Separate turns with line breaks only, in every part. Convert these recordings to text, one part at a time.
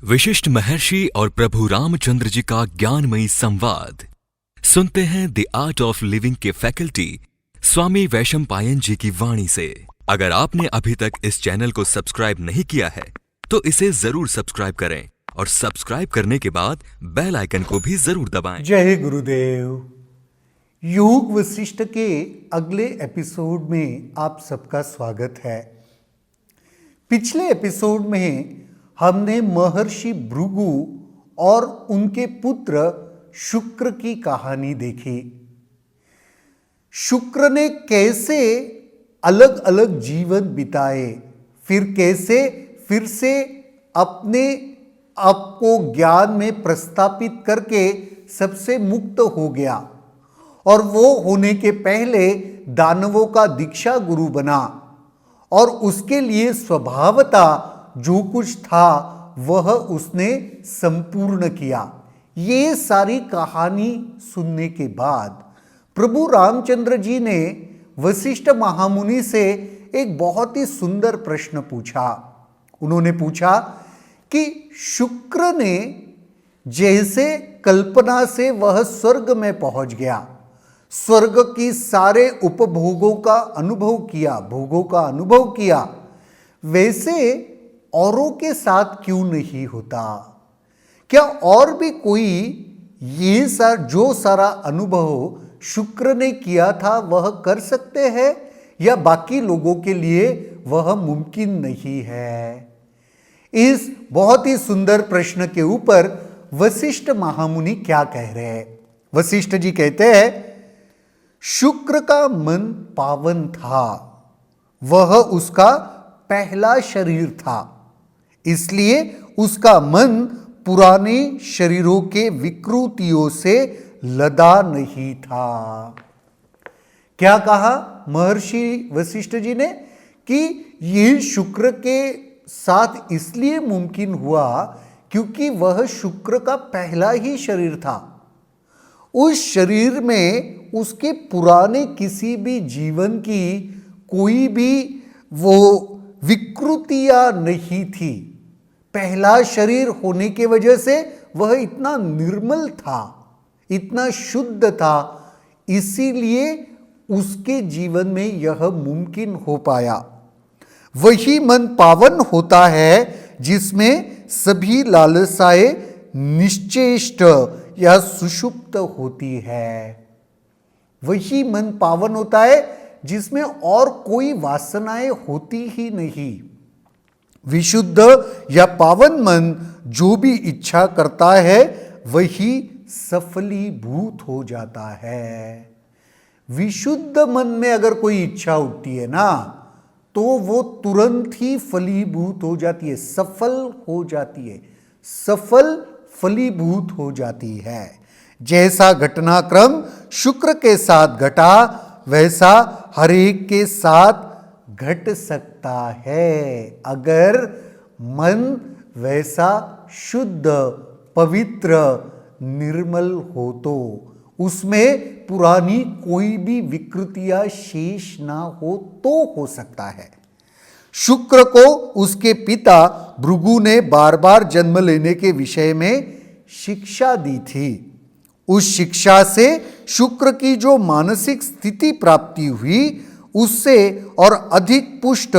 विशिष्ट महर्षि और प्रभु रामचंद्र जी का ज्ञानमयी संवाद सुनते हैं द आर्ट ऑफ लिविंग के फैकल्टी स्वामी वैशंपायन जी की वाणी से। अगर आपने अभी तक इस चैनल को सब्सक्राइब नहीं किया है तो इसे जरूर सब्सक्राइब करें और सब्सक्राइब करने के बाद बेल आइकन को भी जरूर दबाएं।
जय गुरुदेव। योग वशिष्ठ के अगले एपिसोड में आप सबका स्वागत है। पिछले एपिसोड में हमने महर्षि भृगु और उनके पुत्र शुक्र की कहानी देखी। शुक्र ने कैसे अलग अलग जीवन बिताए, फिर कैसे फिर से अपने आप को ज्ञान में प्रस्थापित करके सबसे मुक्त हो गया और वो होने के पहले दानवों का दीक्षा गुरु बना और उसके लिए स्वभावतः जो कुछ था वह उसने संपूर्ण किया। ये सारी कहानी सुनने के बाद प्रभु रामचंद्र जी ने वशिष्ठ महामुनि से एक बहुत ही सुंदर प्रश्न पूछा। उन्होंने पूछा कि शुक्र ने जैसे कल्पना से वह स्वर्ग में पहुंच गया, स्वर्ग की सारे उपभोगों का अनुभव किया, भोगों का अनुभव किया, वैसे औरों के साथ क्यों नहीं होता? क्या और भी कोई ये जो सारा अनुभव शुक्र ने किया था वह कर सकते हैं या बाकी लोगों के लिए वह मुमकिन नहीं है? इस बहुत ही सुंदर प्रश्न के ऊपर वशिष्ठ महामुनि क्या कह रहे हैं? वशिष्ठ जी कहते हैं, शुक्र का मन पावन था, वह उसका पहला शरीर था, इसलिए उसका मन पुराने शरीरों के विकृतियों से लदा नहीं था। क्या कहा महर्षि वशिष्ठ जी ने कि ये शुक्र के साथ इसलिए मुमकिन हुआ क्योंकि वह शुक्र का पहला ही शरीर था। उस शरीर में उसके पुराने किसी भी जीवन की कोई भी वो विकृतियां नहीं थी। पहला शरीर होने के वजह से वह इतना निर्मल था, इतना शुद्ध था, इसीलिए उसके जीवन में यह मुमकिन हो पाया। वही मन पावन होता है जिसमें सभी लालसाएं निश्चेष्ट या सुषुप्त होती है। वही मन पावन होता है जिसमें और कोई वासनाएं होती ही नहीं। विशुद्ध या पावन मन जो भी इच्छा करता है वही सफलीभूत हो जाता है। विशुद्ध मन में अगर कोई इच्छा उठती है ना तो वो तुरंत ही फलीभूत हो जाती है, सफल हो जाती है, सफल फलीभूत हो जाती है। जैसा घटनाक्रम शुक्र के साथ घटा वैसा हर एक के साथ घट सकता है अगर मन वैसा शुद्ध, पवित्र, निर्मल हो तो, उसमें पुरानी कोई भी विकृतियां शेष ना हो सकता है। शुक्र को उसके पिता भृगु ने बार बार जन्म लेने के विषय में शिक्षा दी थी। उस शिक्षा से शुक्र की जो मानसिक स्थिति प्राप्ति हुई उससे और अधिक पुष्ट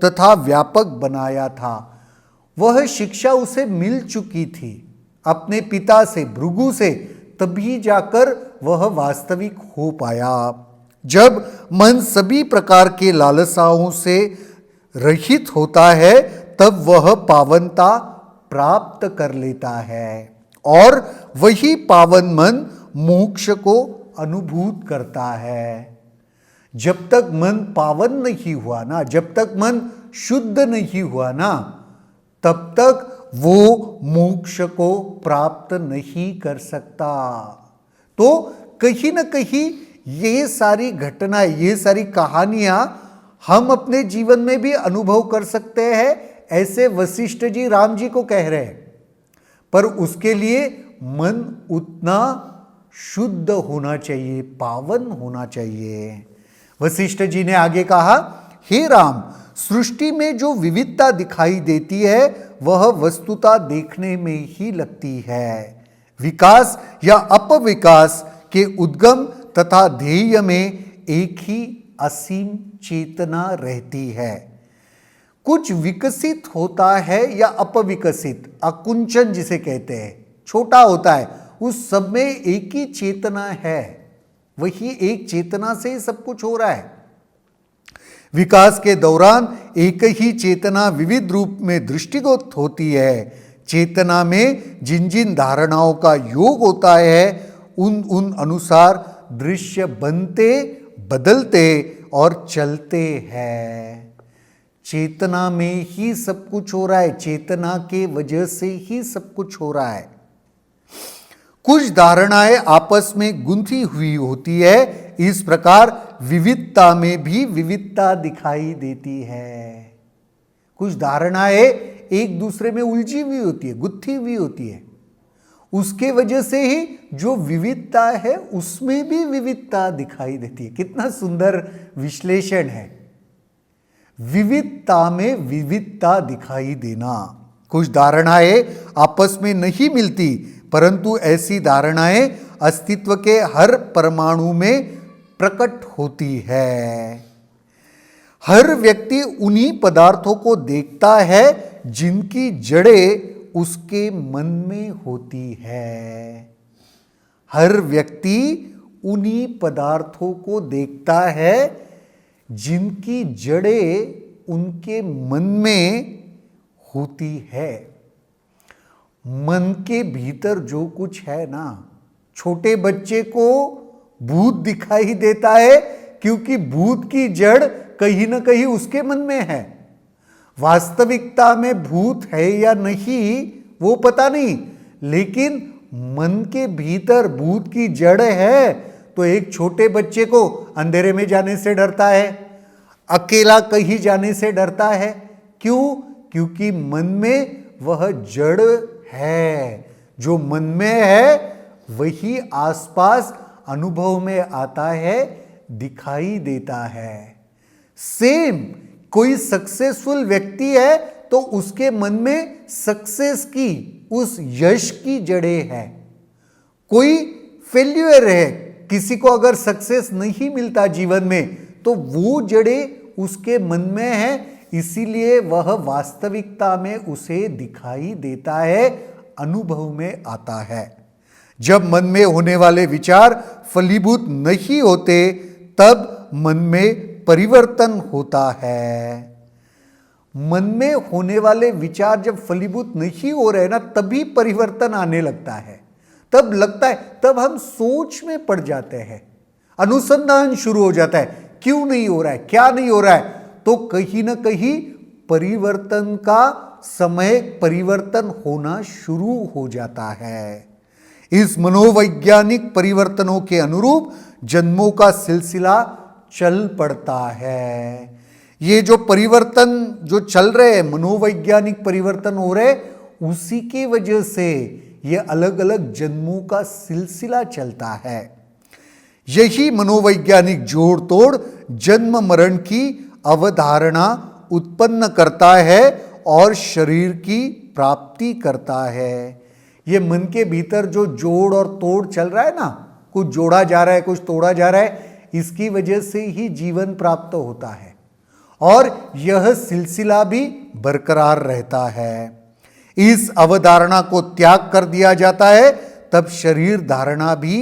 तथा व्यापक बनाया था। वह शिक्षा उसे मिल चुकी थी अपने पिता से, भृगु से, तभी जाकर वह वास्तविक हो पाया। जब मन सभी प्रकार के लालसाओं से रहित होता है तब वह पावनता प्राप्त कर लेता है और वही पावन मन मोक्ष को अनुभूत करता है। जब तक मन पावन नहीं हुआ ना, जब तक मन शुद्ध नहीं हुआ ना, तब तक वो मोक्ष को प्राप्त नहीं कर सकता। तो कहीं ना कहीं ये सारी घटनाएं, ये सारी कहानियां हम अपने जीवन में भी अनुभव कर सकते हैं, ऐसे वशिष्ठ जी राम जी को कह रहे हैं। पर उसके लिए मन उतना शुद्ध होना चाहिए, पावन होना चाहिए। वशिष्ठ जी ने आगे कहा, हे राम, सृष्टि में जो विविधता दिखाई देती है वह वस्तुतः देखने में ही लगती है। विकास या अपविकास के उद्गम तथा ध्येय में एक ही असीम चेतना रहती है। कुछ विकसित होता है या अपविकसित, अकुंचन जिसे कहते हैं, छोटा होता है, उस सब में एक ही चेतना है, वही एक चेतना से ही सब कुछ हो रहा है। विकास के दौरान एक ही चेतना विविध रूप में दृष्टिगत होती है। चेतना में जिन जिन धारणाओं का योग होता है उन अनुसार दृश्य बनते, बदलते और चलते हैं। चेतना में ही सब कुछ हो रहा है, चेतना के वजह से ही सब कुछ हो रहा है। कुछ धारणाएं आपस में गुंथी हुई होती है, इस प्रकार विविधता में भी विविधता दिखाई देती है। कुछ धारणाएं एक दूसरे में उलझी हुई होती है, गुत्थी हुई होती है, उसके वजह से ही जो विविधता है उसमें भी विविधता दिखाई देती है। कितना सुंदर विश्लेषण है, विविधता में विविधता दिखाई देना। कुछ धारणाएं आपस में नहीं मिलती, परंतु ऐसी धारणाएं अस्तित्व के हर परमाणु में प्रकट होती है। हर व्यक्ति उन्हीं पदार्थों को देखता है जिनकी जड़ें उसके मन में होती है। हर व्यक्ति उन्हीं पदार्थों को देखता है जिनकी जड़ें उनके मन में होती है। मन के भीतर जो कुछ है ना, छोटे बच्चे को भूत दिखाई देता है क्योंकि भूत की जड़ कहीं ना कहीं उसके मन में है। वास्तविकता में भूत है या नहीं वो पता नहीं, लेकिन मन के भीतर भूत की जड़ है। तो एक छोटे बच्चे को अंधेरे में जाने से डरता है, अकेला कहीं जाने से डरता है। क्यों? क्योंकि मन में वह जड़ है। जो मन में है वही आसपास अनुभव में आता है, दिखाई देता है। सेम कोई सक्सेसफुल व्यक्ति है तो उसके मन में सक्सेस की, उस यश की जड़ें है। कोई फेल्यूर है, किसी को अगर सक्सेस नहीं मिलता जीवन में तो वो जड़ें उसके मन में है, इसीलिए वह वास्तविकता में उसे दिखाई देता है, अनुभव में आता है। जब मन में होने वाले विचार फलीभूत नहीं होते तब मन में परिवर्तन होता है। मन में होने वाले विचार जब फलीभूत नहीं हो रहे ना, तभी परिवर्तन आने लगता है। तब लगता है, तब हम सोच में पड़ जाते हैं, अनुसंधान शुरू हो जाता है, क्यों नहीं हो रहा है, क्या नहीं हो रहा है। तो कहीं ना कहीं परिवर्तन का समय, परिवर्तन होना शुरू हो जाता है। इस मनोवैज्ञानिक परिवर्तनों के अनुरूप जन्मों का सिलसिला चल पड़ता है। ये जो परिवर्तन जो चल रहे हैं, मनोवैज्ञानिक परिवर्तन हो रहे, उसी की वजह से ये अलग अलग जन्मों का सिलसिला चलता है। यही मनोवैज्ञानिक जोड़ तोड़ जन्म मरण की अवधारणा उत्पन्न करता है और शरीर की प्राप्ति करता है। ये मन के भीतर जो जोड़ और तोड़ चल रहा है ना, कुछ जोड़ा जा रहा है, कुछ तोड़ा जा रहा है, इसकी वजह से ही जीवन प्राप्त होता है और यह सिलसिला भी बरकरार रहता है। इस अवधारणा को त्याग कर दिया जाता है तब शरीर धारणा भी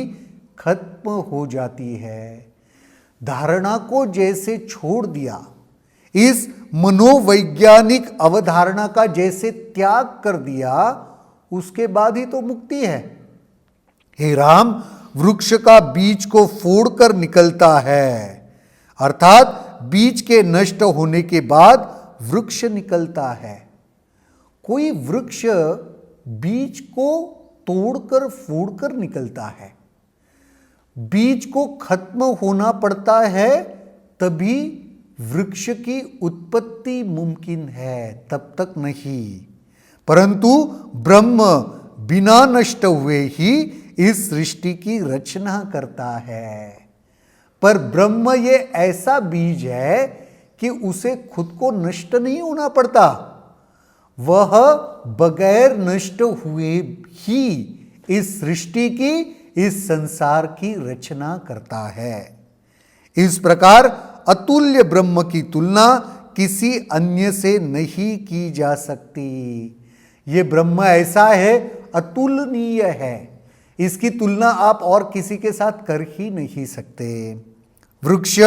खत्म हो जाती है। धारणा को जैसे छोड़ दिया, इस मनोवैज्ञानिक अवधारणा का जैसे त्याग कर दिया, उसके बाद ही तो मुक्ति है। हे राम, वृक्ष का बीज को फोड़कर निकलता है, अर्थात बीज के नष्ट होने के बाद वृक्ष निकलता है। कोई वृक्ष बीज को तोड़कर फोड़कर निकलता है। बीज को खत्म होना पड़ता है तभी वृक्ष की उत्पत्ति मुमकिन है, तब तक नहीं। परंतु ब्रह्म बिना नष्ट हुए ही इस सृष्टि की रचना करता है। पर ब्रह्म ये ऐसा बीज है कि उसे खुद को नष्ट नहीं होना पड़ता, वह बगैर नष्ट हुए ही इस सृष्टि की, इस संसार की रचना करता है। इस प्रकार अतुल्य ब्रह्म की तुलना किसी अन्य से नहीं की जा सकती। ये ब्रह्म ऐसा है, अतुलनीय है, इसकी तुलना आप और किसी के साथ कर ही नहीं सकते। वृक्ष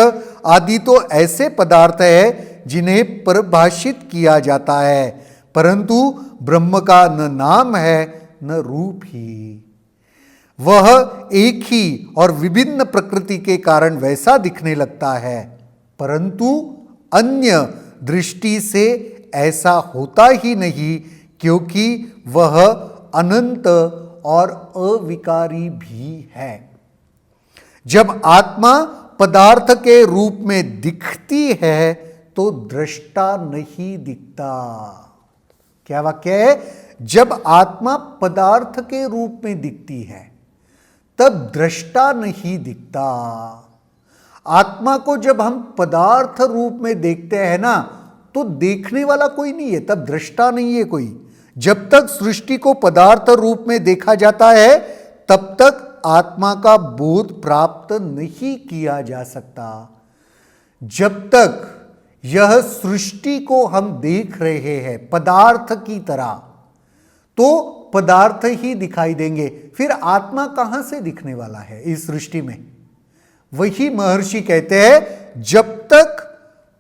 आदि तो ऐसे पदार्थ है जिन्हें परिभाषित किया जाता है, परंतु ब्रह्म का न नाम है न रूप ही। वह एक ही और विभिन्न प्रकृति के कारण वैसा दिखने लगता है, परंतु अन्य दृष्टि से ऐसा होता ही नहीं, क्योंकि वह अनंत और अविकारी भी है। जब आत्मा पदार्थ के रूप में दिखती है तो दृष्टा नहीं दिखता। क्या वाक्य है? जब आत्मा पदार्थ के रूप में दिखती है तब दृष्टा नहीं दिखता। आत्मा को जब हम पदार्थ रूप में देखते हैं ना, तो देखने वाला कोई नहीं है, तब दृष्टा नहीं है कोई। जब तक सृष्टि को पदार्थ रूप में देखा जाता है तब तक आत्मा का बोध प्राप्त नहीं किया जा सकता। जब तक यह सृष्टि को हम देख रहे हैं पदार्थ की तरह, तो पदार्थ ही दिखाई देंगे, फिर आत्मा कहां से दिखने वाला है इस सृष्टि में? वही महर्षि कहते हैं, जब तक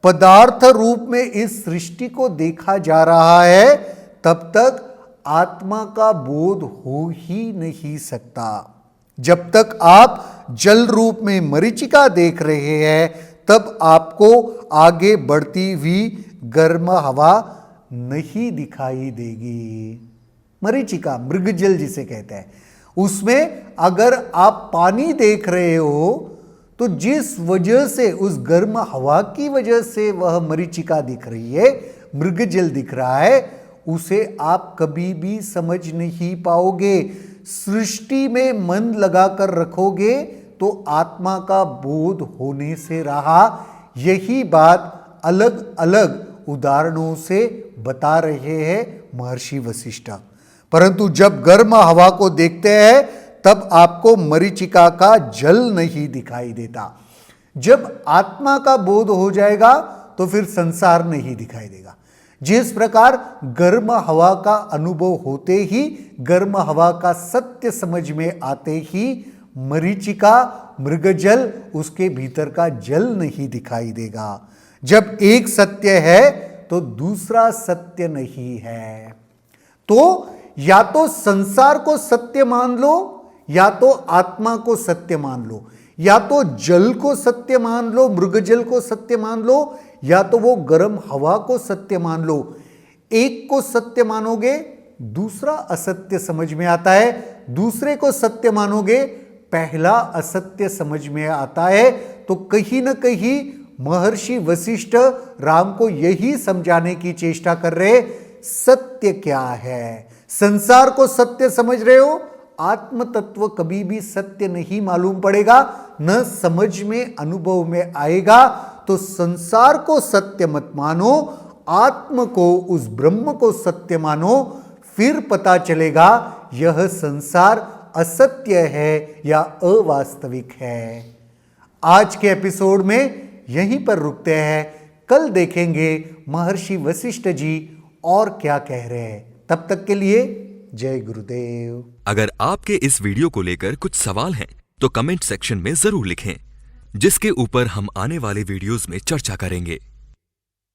पदार्थ रूप में इस सृष्टि को देखा जा रहा है तब तक आत्मा का बोध हो ही नहीं सकता। जब तक आप जल रूप में मरीचिका देख रहे हैं तब आपको आगे बढ़ती हुई गर्म हवा नहीं दिखाई देगी। मरीचिका, मृगजल जिसे कहते हैं, उसमें अगर आप पानी देख रहे हो तो जिस वजह से, उस गर्म हवा की वजह से वह मरीचिका दिख रही है, मृगजल दिख रहा है, उसे आप कभी भी समझ नहीं पाओगे। सृष्टि में मन लगाकर रखोगे तो आत्मा का बोध होने से रहा। यही बात अलग अलग उदाहरणों से बता रहे हैं महर्षि वशिष्ठ। परंतु जब गर्म हवा को देखते हैं तब आपको मरीचिका का जल नहीं दिखाई देता। जब आत्मा का बोध हो जाएगा तो फिर संसार नहीं दिखाई देगा। जिस प्रकार गर्म हवा का अनुभव होते ही, गर्म हवा का सत्य समझ में आते ही मरीचिका, मृगजल, उसके भीतर का जल नहीं दिखाई देगा। जब एक सत्य है तो दूसरा सत्य नहीं है। तो या तो संसार को सत्य मान लो, या तो आत्मा को सत्य मान लो, या तो जल को सत्य मान लो, मृगजल को सत्य मान लो, या तो वो गर्म हवा को सत्य मान लो। एक को सत्य मानोगे दूसरा असत्य समझ में आता है, दूसरे को सत्य मानोगे पहला असत्य समझ में आता है। तो कहीं ना कहीं महर्षि वशिष्ठ राम को यही समझाने की चेष्टा कर रहे, सत्य क्या है। संसार को सत्य समझ रहे हो, आत्म तत्व कभी भी सत्य नहीं मालूम पड़ेगा, न समझ में, अनुभव में आएगा। तो संसार को सत्य मत मानो, आत्म को, उस ब्रह्म को सत्य मानो, फिर पता चलेगा यह संसार असत्य है या अवास्तविक है। आज के एपिसोड में यहीं पर रुकते हैं, कल देखेंगे महर्षि वशिष्ठ जी और क्या कह रहे हैं। तब तक के लिए जय गुरुदेव।
अगर आपके इस वीडियो को लेकर कुछ सवाल हैं तो कमेंट सेक्शन में जरूर लिखें, जिसके ऊपर हम आने वाले वीडियोस में चर्चा करेंगे।